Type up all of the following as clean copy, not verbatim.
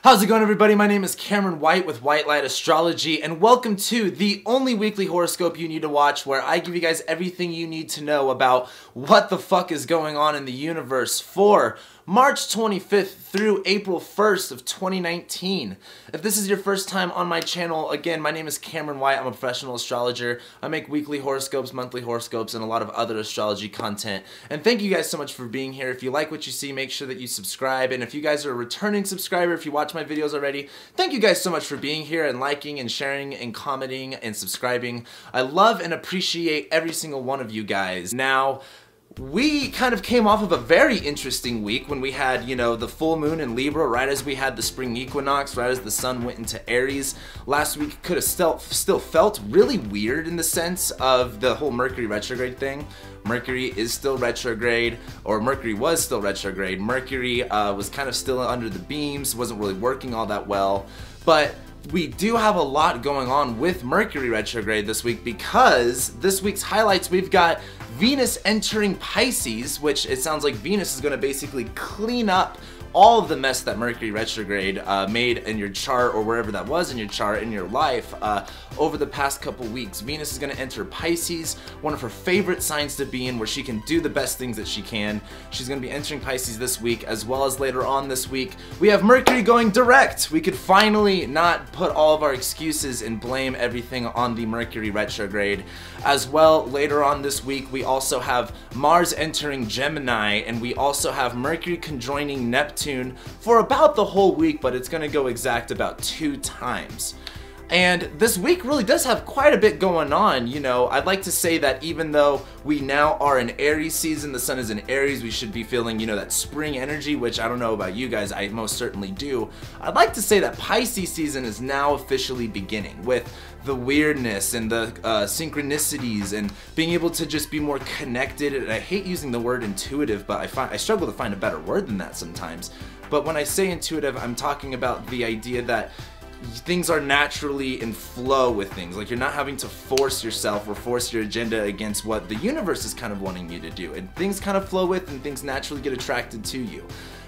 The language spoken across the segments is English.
How's it going, everybody? My name is Cameron White with White Light Astrology, and welcome to the only weekly horoscope you need to watch, where I give you guys everything you need to know about what the fuck is going on in the universe for March 25th through April 1st of 2019. If this is your first time on my channel, again, my name is Cameron White. I'm a professional astrologer. I make weekly horoscopes, monthly horoscopes, and a lot of other astrology content. And thank you guys so much for being here. If you like what you see, make sure that you subscribe. And if you guys are a returning subscriber, if you watch my videos already, thank you guys so much for being here and liking and sharing and commenting and subscribing. I love and appreciate every single one of you guys. Now, we kind of came off of a very interesting week when we had, the full moon in Libra right as we had the spring equinox, right as the sun went into Aries. Last week could have still felt really weird in the sense of the whole Mercury retrograde thing. Mercury is still retrograde, or Mercury was still retrograde. Mercury was kind of still under the beams, wasn't really working all that well. But we do have a lot going on with Mercury retrograde this week, because this week's highlights, we've got Venus entering Pisces, which it sounds like Venus is going to basically clean up all of the mess that Mercury retrograde made in your chart, or wherever that was in your chart, in your life, over the past couple weeks. Venus is going to enter Pisces, one of her favorite signs to be in, where she can do the best things that she can. She's going to be entering Pisces this week, as well as later on this week. We have Mercury going direct. We could finally not put all of our excuses and blame everything on the Mercury retrograde. As well, later on this week, we also have Mars entering Gemini, and we also have Mercury conjoining Neptune for about the whole week, but it's going to go exact about 2 times. And this week really does have quite a bit going on. I'd like to say that even though we now are in Aries season, the sun is in Aries, we should be feeling, that spring energy, which I don't know about you guys, I most certainly do. I'd like to say that Pisces season is now officially beginning, with the weirdness and the synchronicities and being able to just be more connected. And I hate using the word intuitive, but I struggle to find a better word than that sometimes. But when I say intuitive, I'm talking about the idea that things are naturally in flow with things. Like, you're not having to force yourself or force your agenda against what the universe is kind of wanting you to do. And things kind of flow with, and things naturally get attracted to you.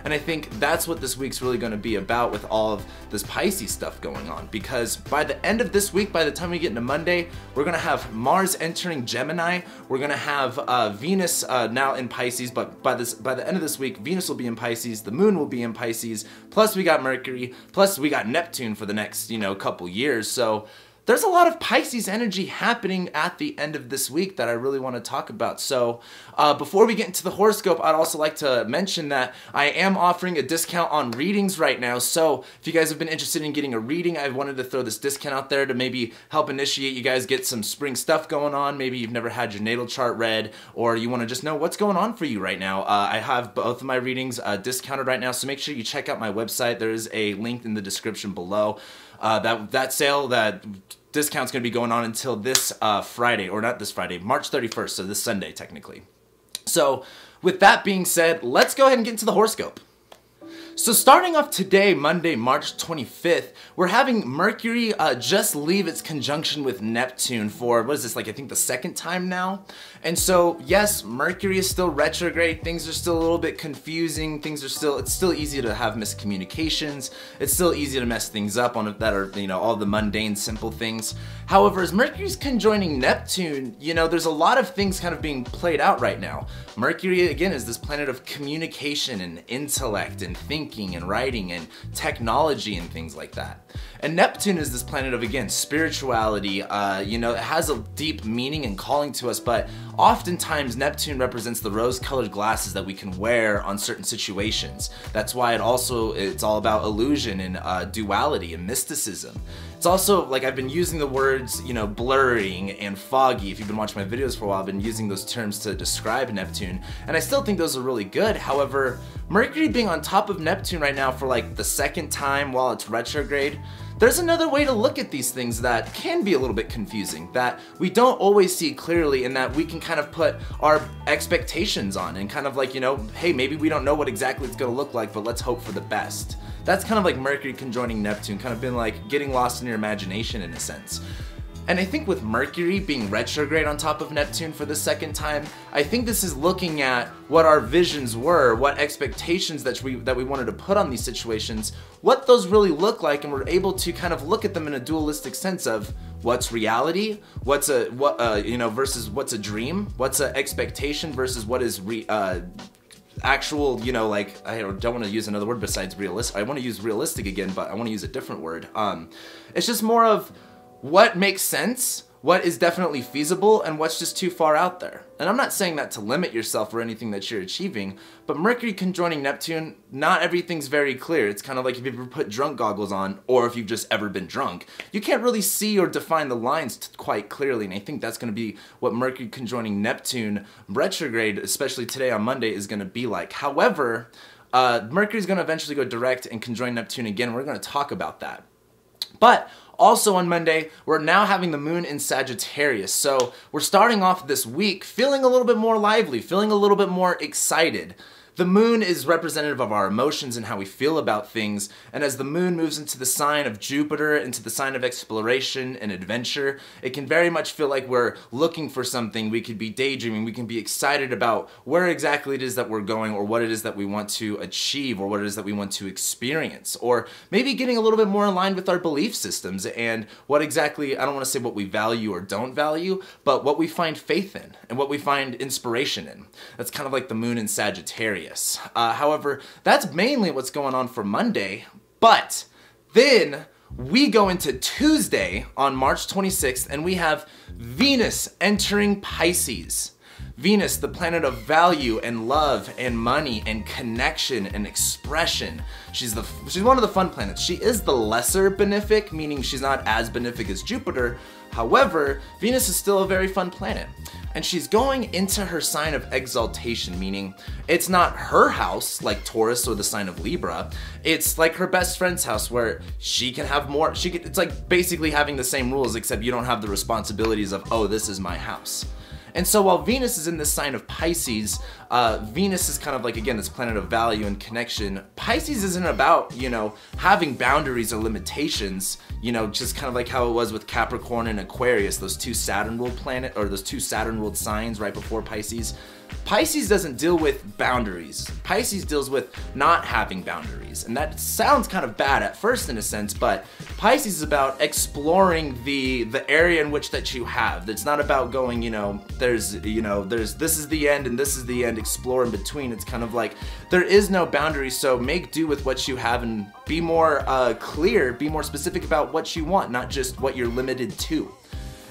And I think that's what this week's really going to be about, with all of this Pisces stuff going on. Because by the end of this week, by the time we get into Monday, we're going to have Mars entering Gemini. We're going to have Venus now in Pisces, but by the end of this week, Venus will be in Pisces, the moon will be in Pisces, plus we got Mercury, plus we got Neptune for the next, couple years. So there's a lot of Pisces energy happening at the end of this week that I really want to talk about. So before we get into the horoscope, I'd also like to mention that I am offering a discount on readings right now. So if you guys have been interested in getting a reading, I wanted to throw this discount out there to maybe help initiate you guys, get some spring stuff going on. Maybe you've never had your natal chart read, or you want to just know what's going on for you right now. I have both of my readings discounted right now, so make sure you check out my website. There is a link in the description below. That sale, that discount's going to be going on until this Friday, or not this Friday, March 31st, so this Sunday technically. So with that being said, let's go ahead and get into the horoscope. So starting off today, Monday, March 25th, we're having Mercury just leave its conjunction with Neptune for, what is this, like I think the 2nd time now? And so, yes, Mercury is still retrograde, things are still a little bit confusing, it's still easy to have miscommunications, it's still easy to mess things up on that are, all the mundane, simple things. However, as Mercury's conjoining Neptune, there's a lot of things kind of being played out right now. Mercury, again, is this planet of communication and intellect and thinking and writing and technology and things like that. And Neptune is this planet of, again, spirituality. It has a deep meaning and calling to us, but oftentimes Neptune represents the rose-colored glasses that we can wear on certain situations. That's why it's all about illusion and duality and mysticism. It's also, like, I've been using the words, blurring and foggy. If you've been watching my videos for a while, I've been using those terms to describe Neptune, and I still think those are really good. However, Mercury being on top of Neptune right now for like the 2nd time while it's retrograde, there's another way to look at these things that can be a little bit confusing, that we don't always see clearly, and that we can kind of put our expectations on and kind of like, hey, maybe we don't know what exactly it's going to look like, but let's hope for the best. That's kind of like Mercury conjoining Neptune, kind of been like getting lost in your imagination in a sense. And I think with Mercury being retrograde on top of Neptune for the second time, I think this is looking at what our visions were, what expectations that we wanted to put on these situations, what those really look like, and we're able to kind of look at them in a dualistic sense of what's reality, versus what's a dream, what's an expectation versus what is actual, I don't want to use another word besides realistic. I want to use realistic again, but I want to use a different word. It's just more of what makes sense, what is definitely feasible, and what's just too far out there. And I'm not saying that to limit yourself or anything that you're achieving, but Mercury conjoining Neptune, not everything's very clear. It's kind of like if you've ever put drunk goggles on, or if you've just ever been drunk. You can't really see or define the lines quite clearly, and I think that's going to be what Mercury conjoining Neptune retrograde, especially today on Monday, is going to be like. However, Mercury's going to eventually go direct and conjoin Neptune again. We're going to talk about that. But also on Monday, we're now having the moon in Sagittarius. So we're starting off this week feeling a little bit more lively, feeling a little bit more excited. The moon is representative of our emotions and how we feel about things, and as the moon moves into the sign of Jupiter, into the sign of exploration and adventure, it can very much feel like we're looking for something. We could be daydreaming, we can be excited about where exactly it is that we're going, or what it is that we want to achieve, or what it is that we want to experience, or maybe getting a little bit more aligned with our belief systems and what exactly, I don't want to say what we value or don't value, but what we find faith in and what we find inspiration in. That's kind of like the moon in Sagittarius. However, that's mainly what's going on for Monday, but then we go into Tuesday on March 26th and we have Venus entering Pisces. Venus, the planet of value and love and money and connection and expression. She's one of the fun planets. She is the lesser benefic, meaning she's not as benefic as Jupiter. However, Venus is still a very fun planet. And she's going into her sign of exaltation, meaning it's not her house like Taurus or the sign of Libra. It's like her best friend's house where she can have more, it's like basically having the same rules except you don't have the responsibilities of, oh, this is my house. And so while Venus is in this sign of Pisces, Venus is kind of like, again, this planet of value and connection. Pisces isn't about, having boundaries or limitations, just kind of like how it was with Capricorn and Aquarius, those two Saturn-ruled those two Saturn-ruled signs right before Pisces. Pisces doesn't deal with boundaries. Pisces deals with not having boundaries. And that sounds kind of bad at first in a sense, but Pisces is about exploring the area in which that you have. It's not about going, this is the end and this is the end, explore in between. It's kind of like there is no boundaries, so make do with what you have and be more clear, be more specific about what you want, not just what you're limited to.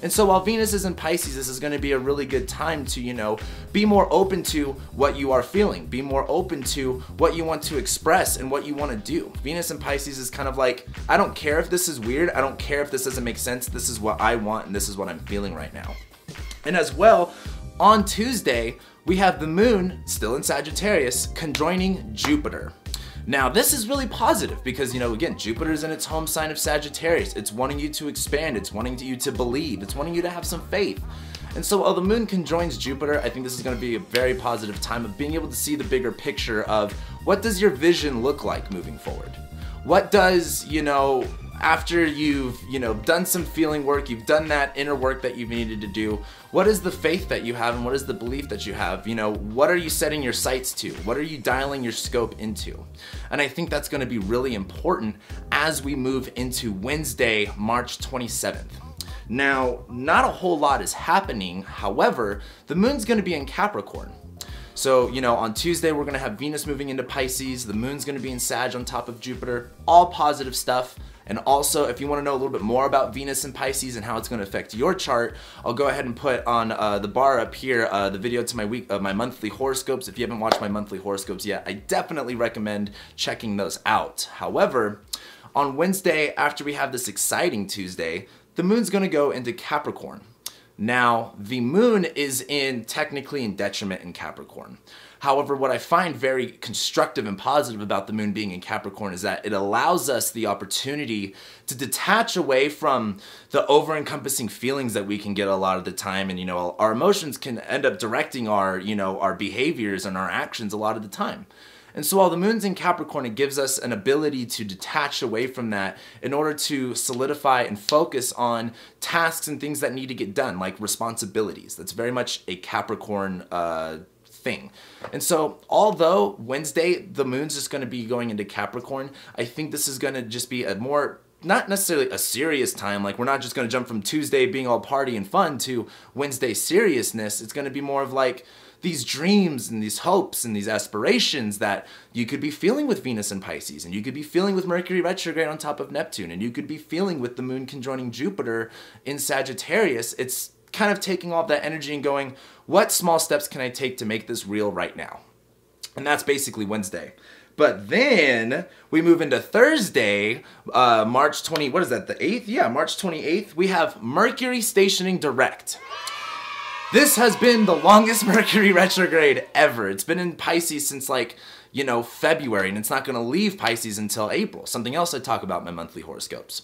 And so while Venus is in Pisces, this is going to be a really good time to, be more open to what you are feeling, be more open to what you want to express and what you want to do. Venus in Pisces is kind of like, I don't care if this is weird, I don't care if this doesn't make sense, this is what I want and this is what I'm feeling right now. And as well, on Tuesday, we have the moon, still in Sagittarius, conjoining Jupiter. Now, this is really positive because, again, Jupiter's in its home sign of Sagittarius. It's wanting you to expand. It's wanting you to believe. It's wanting you to have some faith. And so while the moon conjoins Jupiter, I think this is going to be a very positive time of being able to see the bigger picture of what does your vision look like moving forward? What does, after you've, done some feeling work, you've done that inner work that you've needed to do, what is the faith that you have and what is the belief that you have? What are you setting your sights to? What are you dialing your scope into? And I think that's going to be really important as we move into Wednesday, March 27th. Now, not a whole lot is happening. However, the moon's going to be in Capricorn. So, on Tuesday, we're going to have Venus moving into Pisces. The moon's going to be in Sag on top of Jupiter. All positive stuff. And also, if you want to know a little bit more about Venus and Pisces and how it's going to affect your chart, I'll go ahead and put on the bar up here the video to my monthly horoscopes. If you haven't watched my monthly horoscopes yet, I definitely recommend checking those out. However, on Wednesday, after we have this exciting Tuesday, the moon's going to go into Capricorn. Now, the moon is technically in detriment in Capricorn. However, what I find very constructive and positive about the moon being in Capricorn is that it allows us the opportunity to detach away from the over-encompassing feelings that we can get a lot of the time. And, our emotions can end up directing our behaviors and our actions a lot of the time. And so while the moon's in Capricorn, it gives us an ability to detach away from that in order to solidify and focus on tasks and things that need to get done, like responsibilities. That's very much a Capricorn thing. And so although Wednesday, the moon's just going to be going into Capricorn, I think this is going to just be a more, not necessarily a serious time. Like, we're not just going to jump from Tuesday being all party and fun to Wednesday seriousness. It's going to be more of like these dreams and these hopes and these aspirations that you could be feeling with Venus and Pisces, and you could be feeling with Mercury retrograde on top of Neptune, and you could be feeling with the moon conjoining Jupiter in Sagittarius. It's kind of taking all of that energy and going, what small steps can I take to make this real right now? And that's basically Wednesday. But then we move into Thursday, March 20, what is that, the 8th? Yeah, March 28th, we have Mercury Stationing Direct. This has been the longest Mercury retrograde ever. It's been in Pisces since, like, you know, February, and it's not going to leave Pisces until April. Something else I talk about in my monthly horoscopes.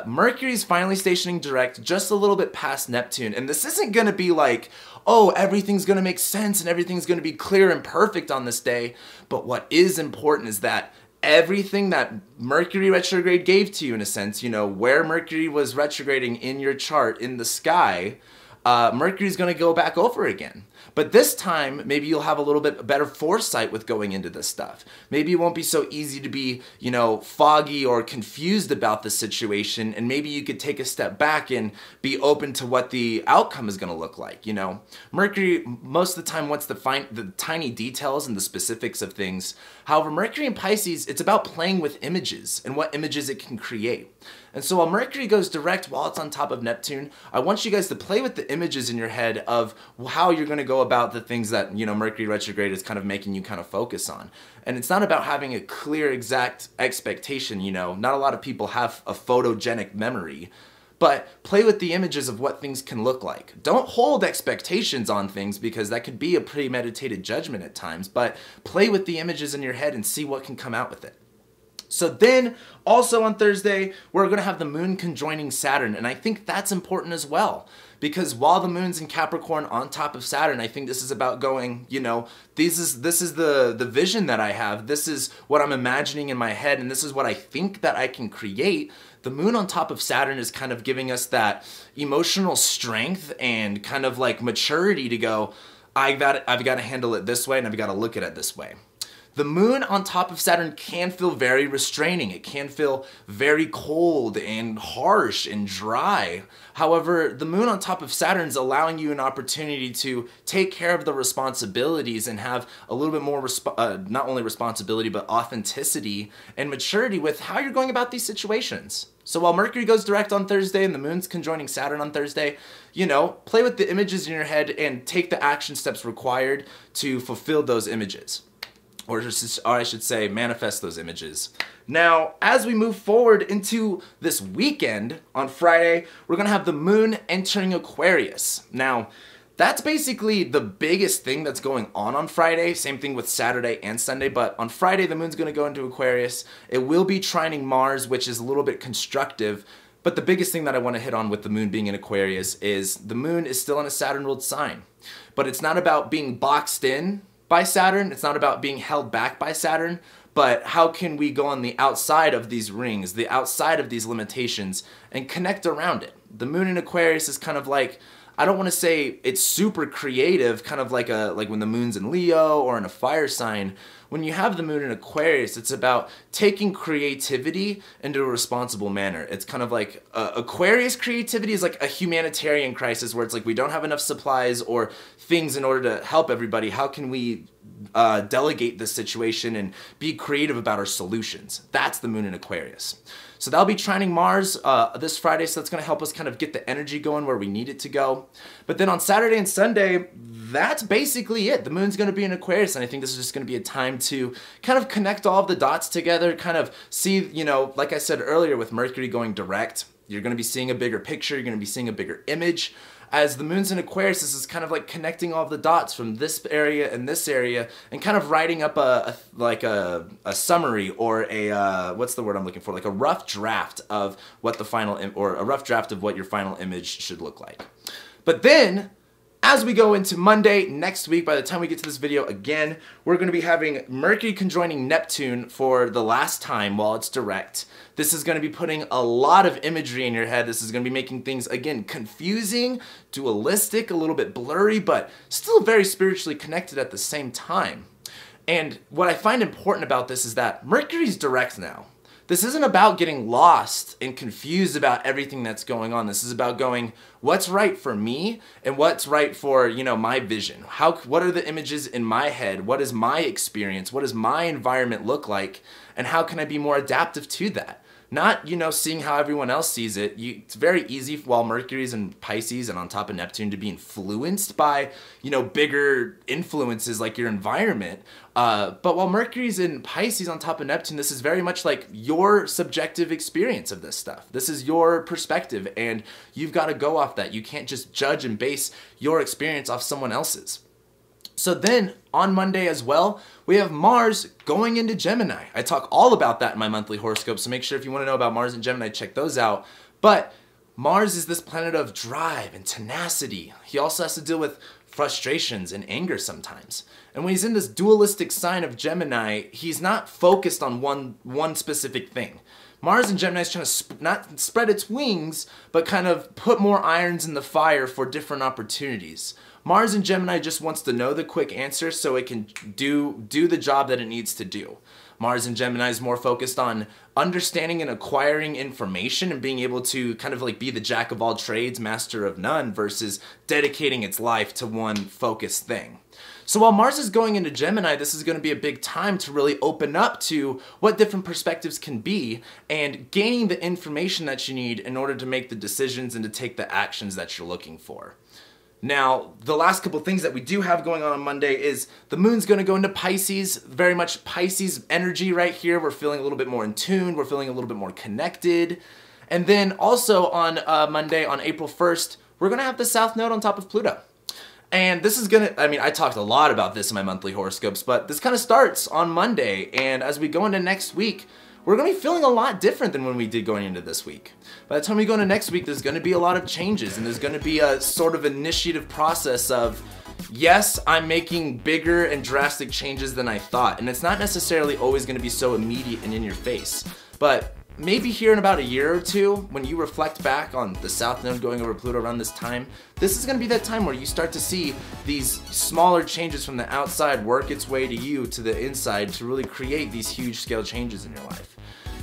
Mercury's finally stationing direct just a little bit past Neptune, and this isn't going to be like, oh, everything's going to make sense and everything's going to be clear and perfect on this day. But what is important is that everything that Mercury retrograde gave to you, in a sense, you know, where Mercury was retrograding in your chart in the sky, Mercury's going to go back over again. But this time, maybe you'll have a little bit better foresight with going into this stuff. Maybe it won't be so easy to be, you know, foggy or confused about the situation, and maybe you could take a step back and be open to what the outcome is going to look like, you know. Mercury, most of the time, wants to find the tiny details and the specifics of things. However, Mercury in Pisces, it's about playing with images and what images it can create. And so while Mercury goes direct while it's on top of Neptune, I want you guys to play with the images in your head of how you're going to go about the things that, you know, Mercury retrograde is kind of making you kind of focus on. And it's not about having a clear, exact expectation, you know. Not a lot of people have a photogenic memory. But play with the images of what things can look like. Don't hold expectations on things, because that could be a premeditated judgment at times. But play with the images in your head and see what can come out with it. So then, also on Thursday, we're going to have the moon conjoining Saturn, and I think that's important as well. Because while the moon's in Capricorn on top of Saturn, I think this is about going, you know, this is the vision that I have. This is what I'm imagining in my head, and this is what I think that I can create. The moon on top of Saturn is kind of giving us that emotional strength and kind of like maturity to go, I've got to handle it this way, and I've got to look at it this way. The moon on top of Saturn can feel very restraining. It can feel very cold and harsh and dry. However, the moon on top of Saturn is allowing you an opportunity to take care of the responsibilities and have a little bit more, not only responsibility, but authenticity and maturity with how you're going about these situations. So while Mercury goes direct on Thursday and the moon's conjoining Saturn on Thursday, you know, play with the images in your head and take the action steps required to fulfill those images. Or I should say, manifest those images. Now, as we move forward into this weekend, on Friday, we're going to have the moon entering Aquarius. Now, that's basically the biggest thing that's going on Friday. Same thing with Saturday and Sunday, but on Friday, the moon's going to go into Aquarius. It will be trining Mars, which is a little bit constructive. But the biggest thing that I want to hit on with the moon being in Aquarius is the moon is still in a Saturn-ruled sign. But it's not about being boxed in by Saturn. It's not about being held back by Saturn, but how can we go on the outside of these rings, the outside of these limitations, and connect around it? The moon in Aquarius is kind of like, I don't want to say it's super creative, kind of like when the moon's in Leo or in a fire sign. When you have the moon in Aquarius, it's about taking creativity into a responsible manner. It's kind of like Aquarius creativity is like a humanitarian crisis where it's like we don't have enough supplies or things in order to help everybody. How can we delegate this situation and be creative about our solutions? That's the moon in Aquarius. So that'll be trining Mars this Friday, so that's going to help us kind of get the energy going where we need it to go. But then on Saturday and Sunday, that's basically it. The moon's going to be in Aquarius, and I think this is just going to be a time to kind of connect all of the dots together, kind of see, you know, like I said earlier with Mercury going direct, you're going to be seeing a bigger picture, you're going to be seeing a bigger image. As the moon's in Aquarius, this is kind of like connecting all of the dots from this area and this area and kind of writing up a summary or a, what's the word I'm looking for? Like a rough draft of what the final, or a rough draft of what your final image should look like. But then, as we go into Monday next week, by the time we get to this video again, we're going to be having Mercury conjoining Neptune for the last time while it's direct. This is going to be putting a lot of imagery in your head. This is going to be making things, again, confusing, dualistic, a little bit blurry, but still very spiritually connected at the same time. And what I find important about this is that Mercury's direct now. This isn't about getting lost and confused about everything that's going on. This is about going, what's right for me and what's right for, my vision? What are the images in my head? What is my experience? What does my environment look like? And how can I be more adaptive to that? Not, seeing how everyone else sees it. It's very easy while Mercury's in Pisces and on top of Neptune to be influenced by, bigger influences like your environment. But while Mercury's in Pisces on top of Neptune, this is very much like your subjective experience of this stuff. This is your perspective, and you've got to go off that. You can't just judge and base your experience off someone else's. So then, on Monday as well, we have Mars going into Gemini. I talk all about that in my monthly horoscope, so make sure if you want to know about Mars and Gemini, check those out. But Mars is this planet of drive and tenacity. He also has to deal with frustrations and anger sometimes. And when he's in this dualistic sign of Gemini, he's not focused on one specific thing. Mars in Gemini is trying to not spread its wings, but kind of put more irons in the fire for different opportunities. Mars in Gemini just wants to know the quick answer so it can do the job that it needs to do. Mars in Gemini is more focused on understanding and acquiring information and being able to kind of like be the jack of all trades, master of none, versus dedicating its life to one focused thing. So while Mars is going into Gemini, this is going to be a big time to really open up to what different perspectives can be and gaining the information that you need in order to make the decisions and to take the actions that you're looking for. Now, the last couple things that we do have going on Monday is the moon's going to go into Pisces, very much Pisces energy right here. We're feeling a little bit more in tune. We're feeling a little bit more connected. And then also on Monday, on April 1st, we're going to have the South Node on top of Pluto. And this is going to, I talked a lot about this in my monthly horoscopes, but this kind of starts on Monday. And as we go into next week, we're going to be feeling a lot different than when we did going into this week. By the time we go into next week, there's going to be a lot of changes, and there's going to be a sort of initiative process of, yes, I'm making bigger and drastic changes than I thought. And it's not necessarily always going to be so immediate and in your face. But maybe here in about a year or two, when you reflect back on the South Node going over Pluto around this time, this is going to be that time where you start to see these smaller changes from the outside work its way to you, to the inside, to really create these huge scale changes in your life.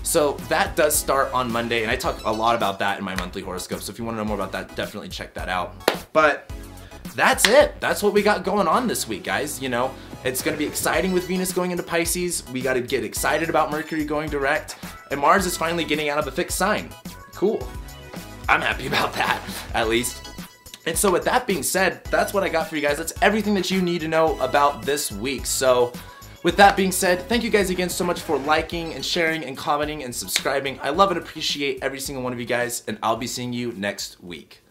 So that does start on Monday, and I talk a lot about that in my monthly horoscope, so if you want to know more about that, definitely check that out. But that's it. That's what we got going on this week, guys. It's going to be exciting with Venus going into Pisces. We got to get excited about Mercury going direct, and Mars is finally getting out of a fixed sign. Cool. I'm happy about that, at least. And so with that being said, that's what I got for you guys. That's everything that you need to know about this week. So with that being said, thank you guys again so much for liking and sharing and commenting and subscribing. I love and appreciate every single one of you guys, and I'll be seeing you next week.